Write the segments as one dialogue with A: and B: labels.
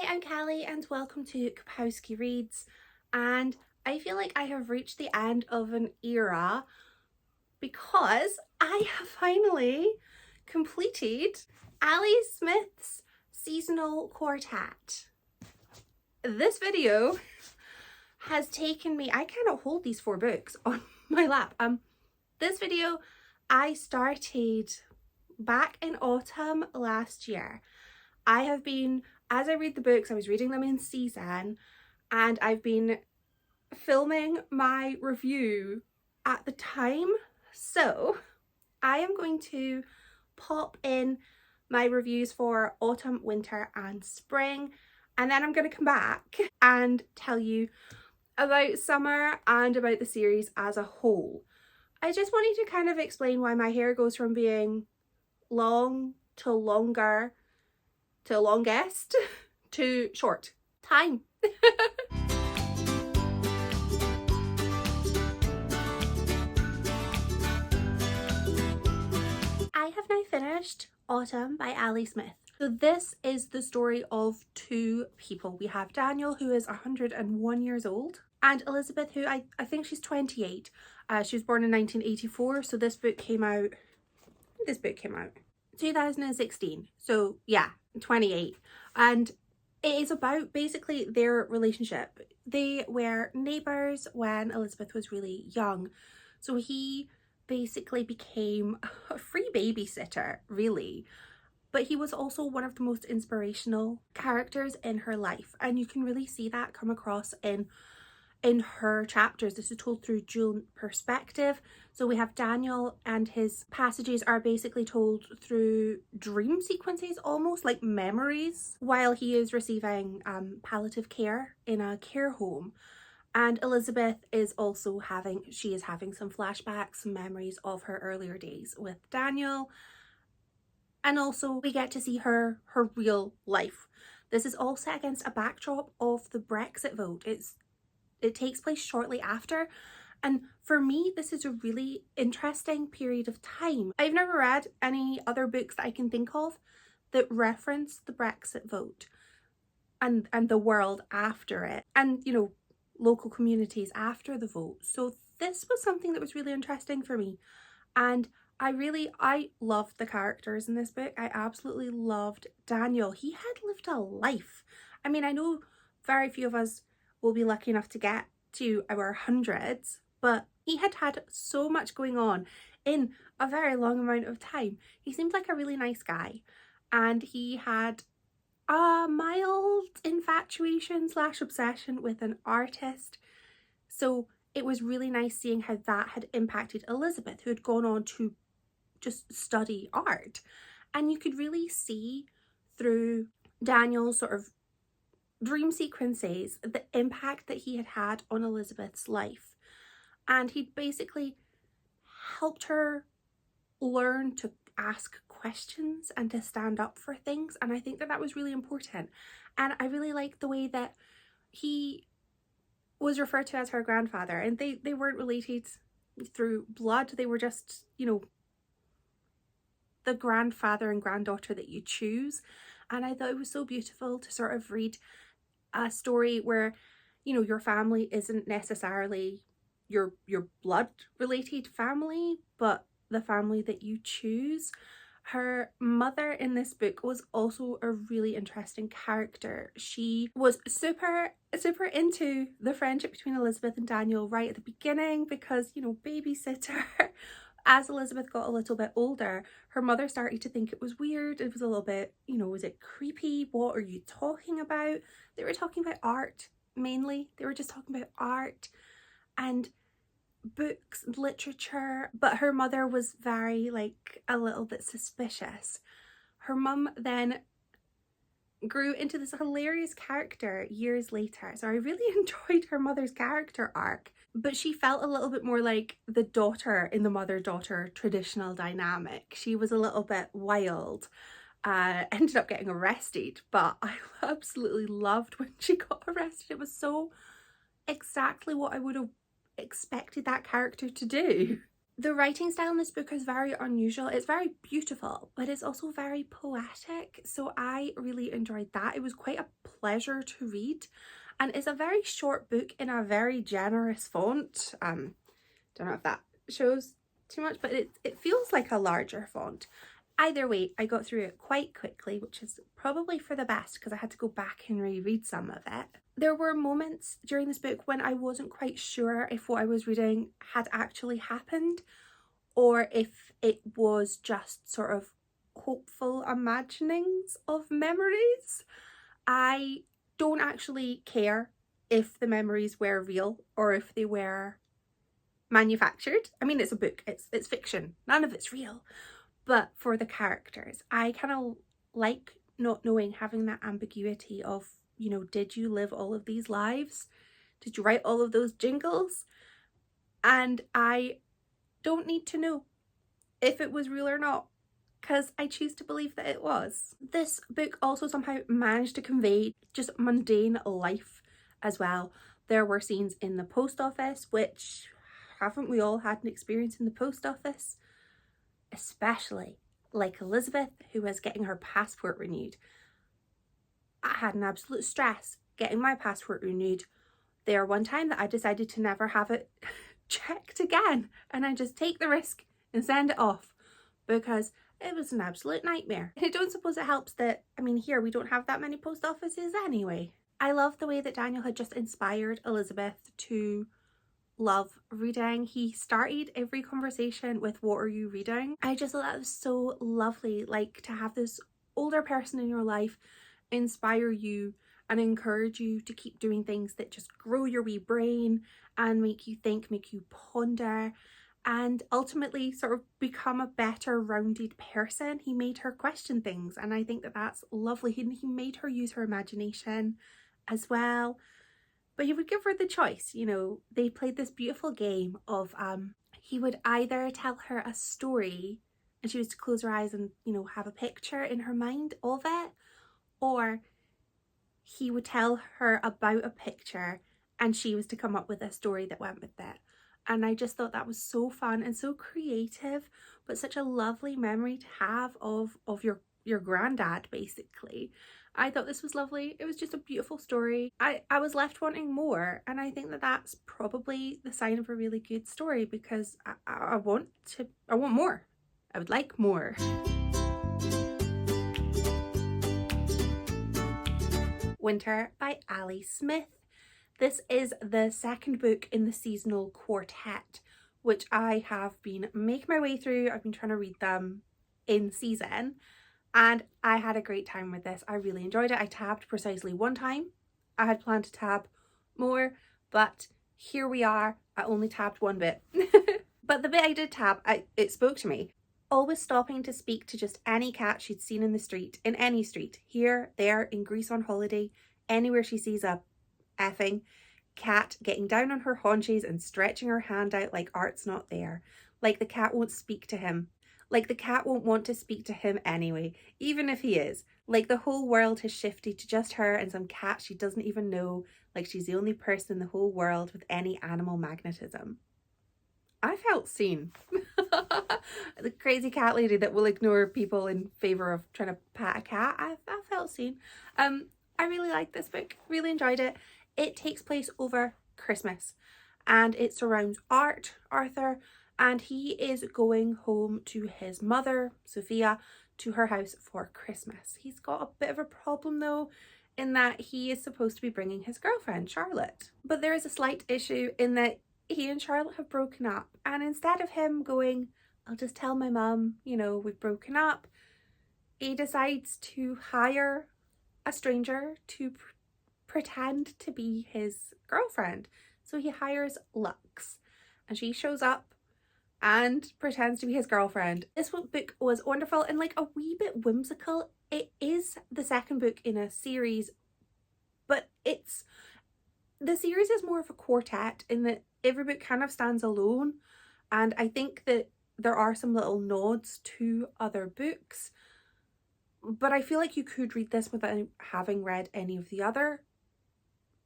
A: Hi, I'm Kelly and welcome to Kapowski Reads, and I feel like I have reached the end of an era because I have finally completed AliSmith's seasonal quartet. This video has taken me, I cannot hold these 4 books on my lap. This video I started back in autumn last year. I have been, as I read the books, I was reading them in season, and I've been filming my review at the time. So I am going to pop in my reviews for autumn, winter and spring, and then I'm going to come back and tell you about summer and about the series as a whole. I just wanted to kind of explain why my hair goes from being long to longer to longest to short. Time. I have now finished Autumn by AliSmith. So this is the story of 2 people. We have Daniel, who is 101 years old, and Elizabeth, who I think she's 28. She was born in 1984, so this book came out 2016. So yeah, 28. And it is about basically their relationship. They were neighbours when Elizabeth was really young. So he basically became a free babysitter, really. But he was also one of the most inspirational characters in her life. And you can really see that come across in her chapters. This is told through dual perspective. So we have Daniel, and his passages are basically told through dream sequences, almost like memories, while he is receiving palliative care in a care home. And Elizabeth is also having some flashbacks, some memories of her earlier days with Daniel. And also we get to see her real life. This is all set against a backdrop of the Brexit vote. It takes place shortly after, and for me this is a really interesting period of time. I've never read any other books that I can think of that reference the Brexit vote and the world after it, and you know, local communities after the vote. So this was something that was really interesting for me, and I loved the characters in this book. I absolutely loved Daniel. He had lived a life. I mean, I know very few of us will be lucky enough to get to our hundreds, but he had had so much going on in a very long amount of time. He seemed like a really nice guy, and he had a mild infatuation / obsession with an artist. So it was really nice seeing how that had impacted Elizabeth, who had gone on to just study art. And you could really see through Daniel's sort of dream sequences the impact that he had had on Elizabeth's life. And he'd basically helped her learn to ask questions and to stand up for things. And I think that was really important. And I really liked the way that he was referred to as her grandfather, and they weren't related through blood. They were just, you know, the grandfather and granddaughter that you choose. And I thought it was so beautiful to sort of read a story where, you know, your family isn't necessarily your blood related family, but the family that you choose. Her mother in this book was also a really interesting character. She was super into the friendship between Elizabeth and Daniel right at the beginning, because, you know, babysitter. As Elizabeth got a little bit older, her mother started to think it was weird. It was a little bit, you know, was it creepy? What are you talking about? They were talking about art, mainly. They were just talking about art and books, literature. But her mother was very, like, a little bit suspicious. Her mum then grew into this hilarious character years later. So I really enjoyed her mother's character arc, but she felt a little bit more like the daughter in the mother-daughter traditional dynamic. She was a little bit wild, ended up getting arrested, but I absolutely loved when she got arrested. It was so exactly what I would have expected that character to do. The writing style in this book is very unusual. It's very beautiful, but it's also very poetic. So I really enjoyed that. It was quite a pleasure to read. And it's a very short book in a very generous font. Don't know if that shows too much, but it feels like a larger font. Either way, I got through it quite quickly, which is probably for the best because I had to go back and reread some of it. There were moments during this book when I wasn't quite sure if what I was reading had actually happened or if it was just sort of hopeful imaginings of memories. I don't actually care if the memories were real or if they were manufactured. I mean, it's a book, it's fiction, none of it's real. But for the characters, I kind of like not knowing, having that ambiguity of, you know, did you live all of these lives? Did you write all of those jingles? And I don't need to know if it was real or not, because I choose to believe that it was. This book also somehow managed to convey just mundane life as well. There were scenes in the post office, which haven't we all had an experience in the post office? Especially like Elizabeth, who was getting her passport renewed. I had an absolute stress getting my passport renewed there one time that I decided to never have it checked again, and I just take the risk and send it off because it was an absolute nightmare. I don't suppose it helps that, I mean, here we don't have that many post offices anyway. I love the way that Daniel had just inspired Elizabeth to love reading. He started every conversation with, "What are you reading?" I just thought that was so lovely, like to have this older person in your life inspire you and encourage you to keep doing things that just grow your wee brain and make you think, make you ponder, and ultimately sort of become a better rounded person. He made her question things, and I think that that's lovely. He made her use her imagination as well. But he would give her the choice, you know. They played this beautiful game of he would either tell her a story and she was to close her eyes and, you know, have a picture in her mind of it, or he would tell her about a picture and she was to come up with a story that went with it. And I just thought that was so fun and so creative, but such a lovely memory to have of your granddad, basically. I thought this was lovely. It was just a beautiful story. I was left wanting more, and I think that that's probably the sign of a really good story, because I want more. I would like more. Winter by AliSmith. This is the second book in the seasonal Quartet, which I have been making my way through. I've been trying to read them in season, and I had a great time with this. I really enjoyed it. I tabbed precisely one time. I had planned to tab more, but here we are. I only tabbed one bit. But the bit I did tab, it spoke to me. Always stopping to speak to just any cat she'd seen in the street, in any street, here, there, in Greece on holiday, anywhere she sees a effing cat, getting down on her haunches and stretching her hand out like art's not there. Like the cat won't speak to him. Like the cat won't want to speak to him anyway, even if he is. Like the whole world has shifted to just her and some cat she doesn't even know, like she's the only person in the whole world with any animal magnetism. I felt seen. The crazy cat lady that will ignore people in favour of trying to pat a cat. I felt seen. I really liked this book, really enjoyed it. It takes place over Christmas and it surrounds Arthur, and he is going home to his mother, Sophia, to her house for Christmas. He's got a bit of a problem though, in that he is supposed to be bringing his girlfriend, Charlotte. But there is a slight issue in that he and Charlotte have broken up, and instead of him going, "I'll just tell my mum, you know, we've broken up," he decides to hire a stranger to pretend to be his girlfriend. So he hires Lux, and she shows up and pretends to be his girlfriend. This book was wonderful and like a wee bit whimsical. It is the second book in a series, but the series is more of a quartet in that every book kind of stands alone, and I think that there are some little nods to other books, but I feel like you could read this without having read any of the other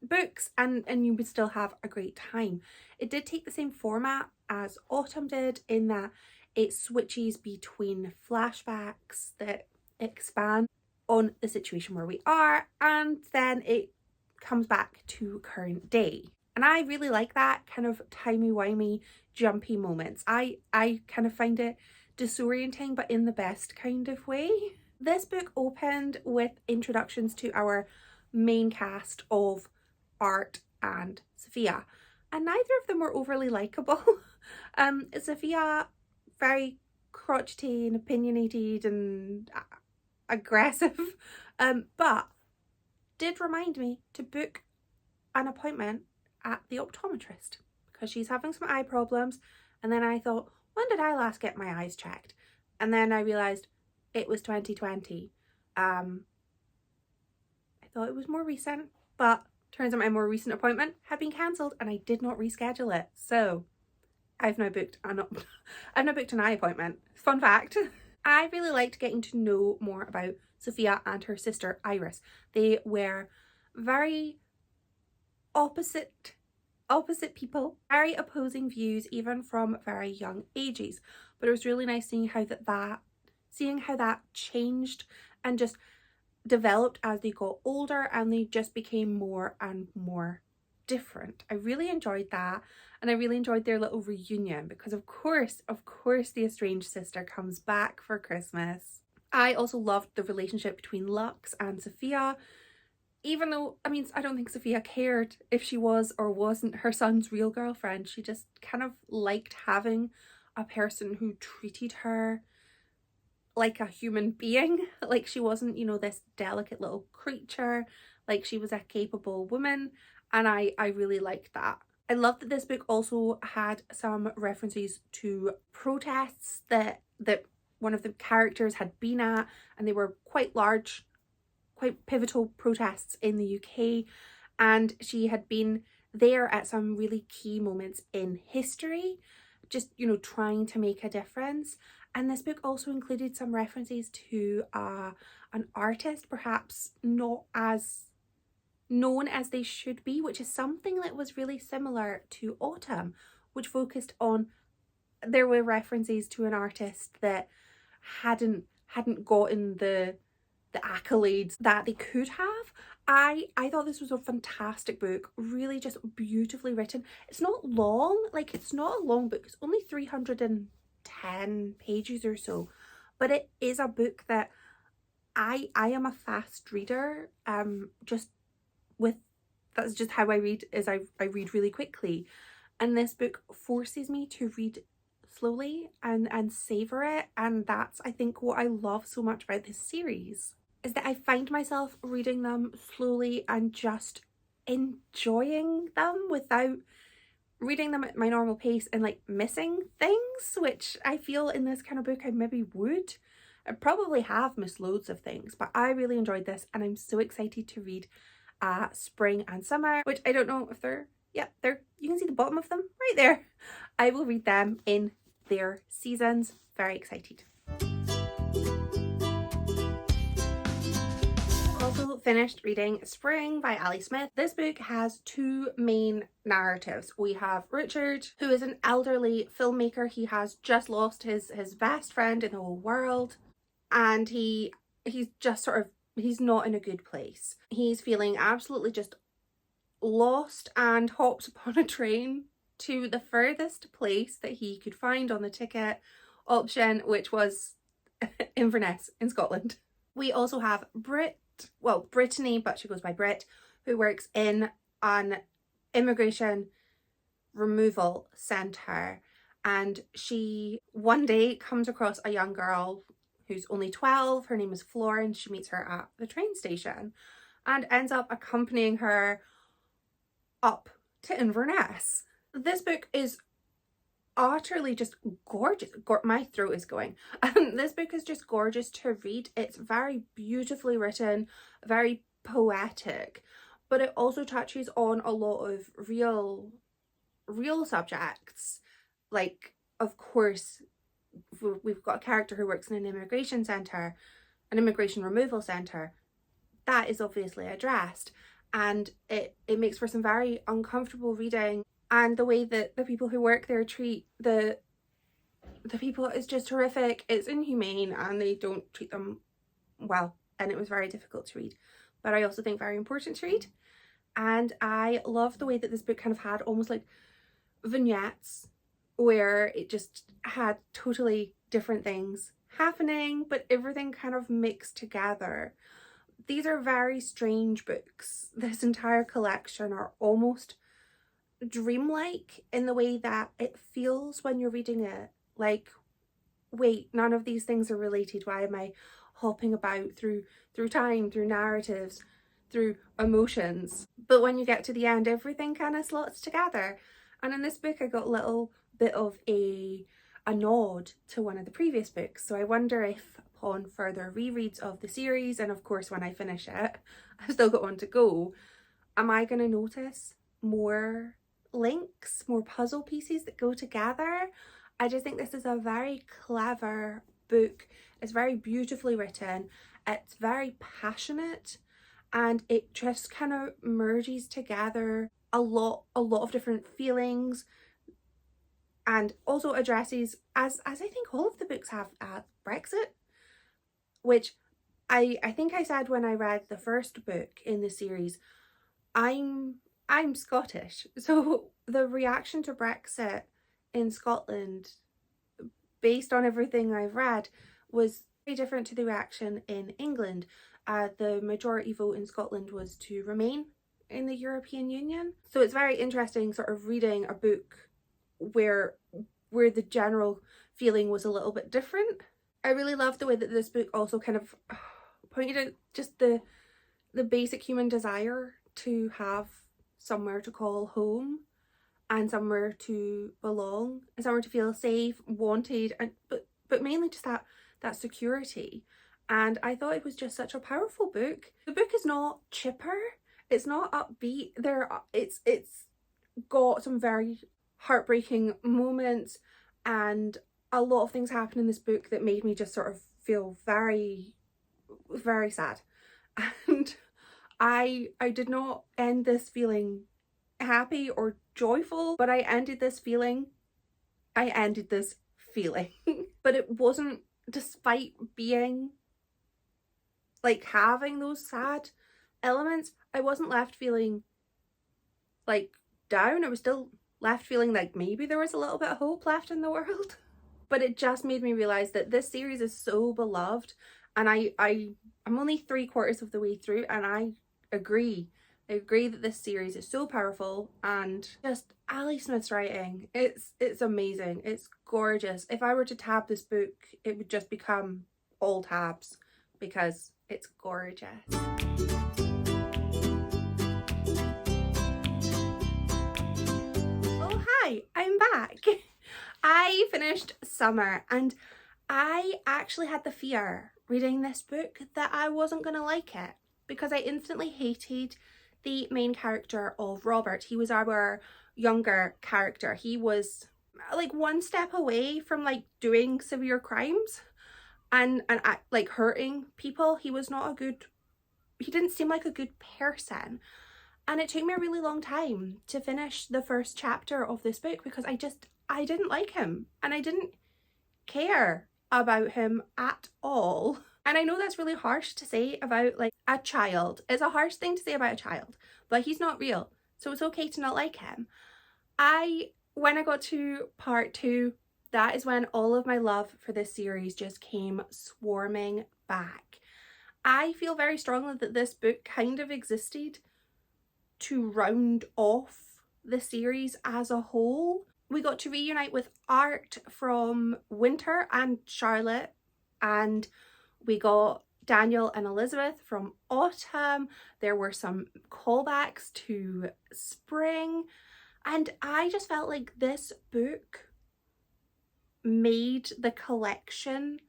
A: books, and you would still have a great time. It did take the same format as Autumn did, in that it switches between flashbacks that expand on the situation where we are, and then it comes back to current day. And I really like that kind of timey-wimey, jumpy moments. I kind of find it disorienting, but in the best kind of way. This book opened with introductions to our main cast of Art and Sophia, and neither of them were overly likable. Sophia, very crotchety and opinionated and aggressive, but did remind me to book an appointment at the optometrist because she's having some eye problems. And then I thought, when did I last get my eyes checked? And then I realised it was 2020. I thought it was more recent, but turns out my more recent appointment had been cancelled and I did not reschedule it. So I've now booked an eye appointment. Fun fact. I really liked getting to know more about Sophia and her sister Iris. They were very opposite people, very opposing views, even from very young ages. But it was really nice seeing how that changed and just developed as they got older, and they just became more and more different. I really enjoyed that, and I really enjoyed their little reunion because of course the estranged sister comes back for Christmas. I also loved the relationship between Lux and Sophia, even though, I mean, I don't think Sophia cared if she was or wasn't her son's real girlfriend. She just kind of liked having a person who treated her like a human being, like she wasn't, you know, this delicate little creature, like she was a capable woman, and I really liked that. I love that this book also had some references to protests that one of the characters had been at, and they were quite large, quite pivotal protests in the UK, and she had been there at some really key moments in history, just, you know, trying to make a difference. And this book also included some references to an artist perhaps not as known as they should be, which is something that was really similar to Autumn, which focused on, there were references to an artist that hadn't gotten the accolades that they could have. I thought this was a fantastic book, really just beautifully written. It's not long, like it's not a long book, it's only 310 pages or so, but it is a book that I am a fast reader. That's just how I read, is I read really quickly, and this book forces me to read slowly and savor it. And that's, I think, what I love so much about this series, is that I find myself reading them slowly and just enjoying them without reading them at my normal pace and like missing things, which I feel in this kind of book I maybe would. I probably have missed loads of things, but I really enjoyed this, and I'm so excited to read Spring and Summer, which I don't know if they're, yeah, you can see the bottom of them right there. I will read them in their seasons. Very excited. Also finished reading Spring by AliSmith. This book has two main narratives. We have Richard, who is an elderly filmmaker. He has just lost his best friend in the whole world, and he's just sort of, he's not in a good place. He's feeling absolutely just lost and hops upon a train to the furthest place that he could find on the ticket option, which was Inverness in Scotland. We also have Brittany, but she goes by Brit, who works in an immigration removal centre, and she one day comes across a young girl who's only 12. Her name is Florence. She meets her at the train station and ends up accompanying her up to Inverness. This book is utterly just gorgeous. My throat is going. This book is just gorgeous to read. It's very beautifully written, very poetic, but it also touches on a lot of real subjects. Like, of course, we've got a character who works in an immigration centre, an immigration removal centre. That is obviously addressed. and it makes for some very uncomfortable reading. And the way that the people who work there treat the people is just horrific. It's inhumane, and they don't treat them well, and it was very difficult to read, but I also think very important to read. And I love the way that this book kind of had almost like vignettes where it just had totally different things happening, but everything kind of mixed together. These are very strange books. This entire collection are almost dreamlike in the way that it feels when you're reading it. Like, wait, none of these things are related. Why am I hopping about through time, through narratives, through emotions? But when you get to the end, everything kind of slots together. And in this book, I got a little bit of a nod to one of the previous books. So I wonder if upon further rereads of the series, and of course when I finish it, I've still got one to go, am I going to notice more links, more puzzle pieces that go together? I just think this is a very clever book. It's very beautifully written. It's very passionate, and it just kind of merges together a lot of different feelings, and also addresses, as I think all of the books have, Brexit, which I think I said when I read the first book in the series, I'm Scottish, so the reaction to Brexit in Scotland, based on everything I've read, was very different to the reaction in England. The majority vote in Scotland was to remain in the European Union. So it's very interesting sort of reading a book where the general feeling was a little bit different. I really love the way that this book also kind of pointed out just the basic human desire to have somewhere to call home, and somewhere to belong, and somewhere to feel safe, wanted, and but mainly just that security. And I thought it was just such a powerful book. The book is not chipper, it's not upbeat. It's got some very heartbreaking moments, and a lot of things happen in this book that made me just sort of feel very, very sad. And I did not end this feeling happy or joyful, but I ended this feeling. But it wasn't, despite being like having those sad elements, I wasn't left feeling like down. I was still left feeling like maybe there was a little bit of hope left in the world. But it just made me realize that this series is so beloved, and I'm only 3/4 of the way through, and I agree that this series is so powerful. And just AliSmith's writing, it's amazing, it's gorgeous. If I were to tab this book, it would just become all tabs because it's gorgeous. Oh hi, I'm back. I finished Summer, and I actually had the fear reading this book that I wasn't going to like it, because I instantly hated the main character of Robert. He was our younger character. He was like one step away from like doing severe crimes and like hurting people. He didn't seem like a good person. And it took me a really long time to finish the first chapter of this book because I didn't like him, and I didn't care about him at all. And I know that's really harsh to say about like a child. It's a harsh thing to say about a child, but he's not real, so it's okay to not like him. When I got to part 2, that is when all of my love for this series just came swarming back. I feel very strongly that this book kind of existed to round off the series as a whole. We got to reunite with Art from Winter and Charlotte, and we got Daniel and Elizabeth from Autumn. There were some callbacks to Spring, and I just felt like this book made the collection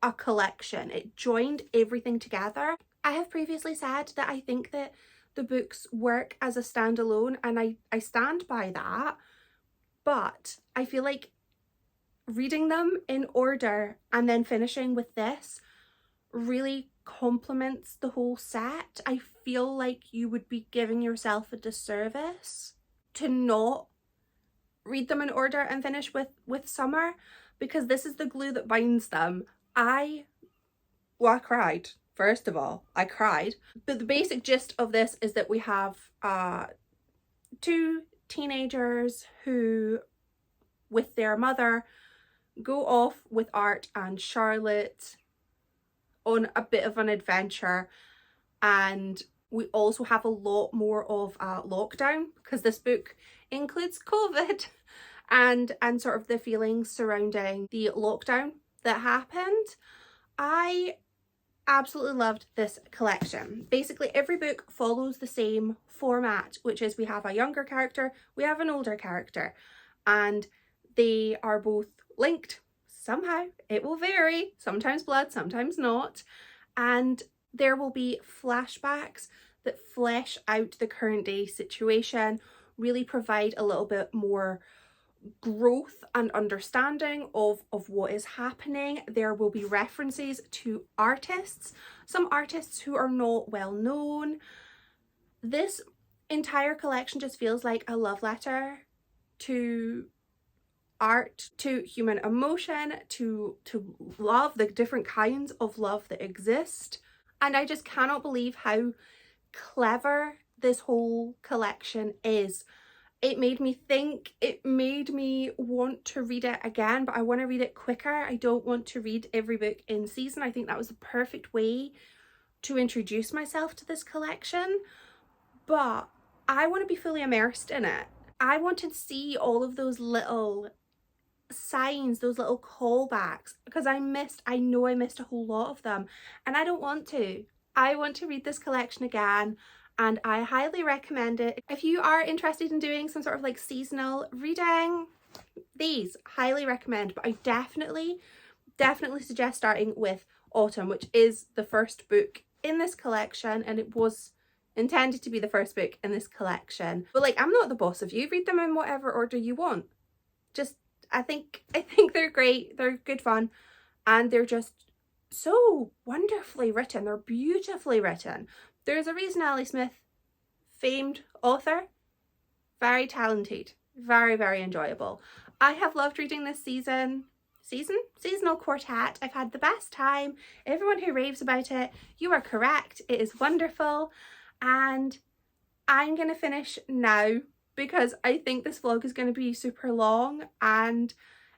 A: a collection. It joined everything together. I have previously said that I think that the books work as a standalone, and I stand by that, but I feel like reading them in order and then finishing with this really complements the whole set. I feel like you would be giving yourself a disservice to not read them in order and finish with Summer, because this is the glue that binds them. I cried. First of all, I cried. But the basic gist of this is that we have two teenagers who, with their mother, go off with Art and Charlotte on a bit of an adventure. And we also have a lot more of lockdown, because this book includes COVID and sort of the feelings surrounding the lockdown that happened. I absolutely loved this collection. Basically, every book follows the same format, which is we have a younger character, we have an older character, and they are both linked somehow. It will vary, sometimes blood, sometimes not, and there will be flashbacks that flesh out the current day situation, really provide a little bit more growth and understanding of what is happening. There will be references to artists, some artists who are not well known. This entire collection just feels like a love letter to art, to human emotion, to love, the different kinds of love that exist. And I just cannot believe how clever this whole collection is. It made me think, it made me want to read it again, but I want to read it quicker. I don't want to read every book in season. I think that was the perfect way to introduce myself to this collection, but I want to be fully immersed in it. I want to see all of those little signs, those little callbacks, because I know I missed a whole lot of them, and I don't want to. I want to read this collection again, and I highly recommend it. If you are interested in doing some sort of like seasonal reading, these highly recommend, but I definitely suggest starting with Autumn, which is the first book in this collection, and it was intended to be the first book in this collection. But like, I'm not the boss of you. Read them in whatever order you want. Just, I think they're great, they're good fun, and they're just so wonderfully written. They're beautifully written. There's a reason AliSmith, famed author, very talented, very, very enjoyable. I have loved reading this seasonal Quartet. I've had the best time. Everyone who raves about it, you are correct. It is wonderful. And I'm going to finish now, because I think this vlog is going to be super long, and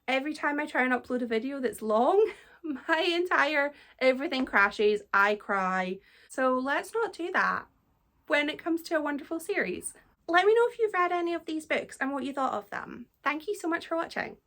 A: every time I try and upload a video that's long, my entire everything crashes, I cry. So let's not do that when it comes to a wonderful series. Let me know if you've read any of these books and what you thought of them. Thank you so much for watching.